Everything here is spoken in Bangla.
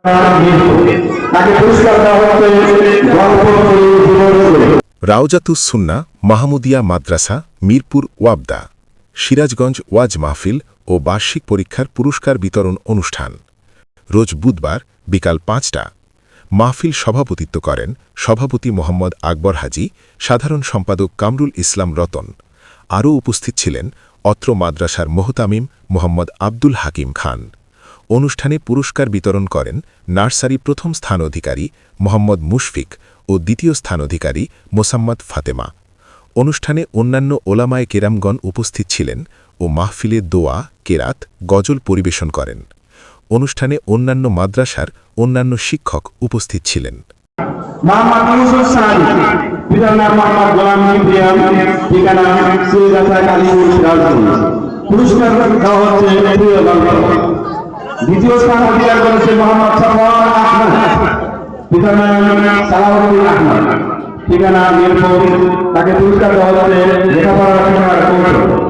তাকে পুরস্কার দেওয়া হচ্ছে রাওজাতুস সুন্নাহ মাহমুদিয়া মাদ্রাসা মিরপুর ওয়াবদা সিরাজগঞ্জ ওয়াজ মাহফিল ও বার্ষিক পরীক্ষার পুরস্কার বিতরণ অনুষ্ঠান রোজ বুধবার বিকাল ৫টা। মাহফিল সভাপতিত্ব করেন সভাপতি মোহাম্মদ আকবর হাজী, সাধারণ সম্পাদক কামরুল ইসলাম রতন। আরও উপস্থিত ছিলেন অত্র মাদ্রাসার মোহতামিম মোহাম্মদ আব্দুল হাকিম খান। অনুষ্ঠানে পুরস্কার বিতরণ করেন নার্সারি প্রথম স্থান অধিকারী মোহাম্মদ মুশফিক ও দ্বিতীয় স্থান অধিকারী মোসাম্মদ ফাতেমা। অনুষ্ঠানে অন্যান্য ওলামায়ে কেরামগণ উপস্থিত ছিলেন ও মাহফিলে দোয়া, কেরাত, গজল পরিবেশন করেন। অনুষ্ঠানে অন্যান্য মাদ্রাসার অন্যান্য শিক্ষক উপস্থিত ছিলেন। মোহাম্মদ ইউসুফ সানি, পিতার নাম মোহাম্মদ গোলাম কিবরিয়া, ঠিকানা সিরাজা কালীপুর সিরাজগঞ্জ। পুরস্কার দেওয়া হচ্ছে প্রিয় বাংলা। দ্বিতীয় স্থান অধিকার করেছে মোহাম্মদ সারওয়ার আহমদ, পিতার নাম সালাউদ্দিন আহমদ, ঠিকানা মিরপুর। তাকে পুরস্কার দেওয়া হচ্ছে লেখাপড়া শেখার কৌশল।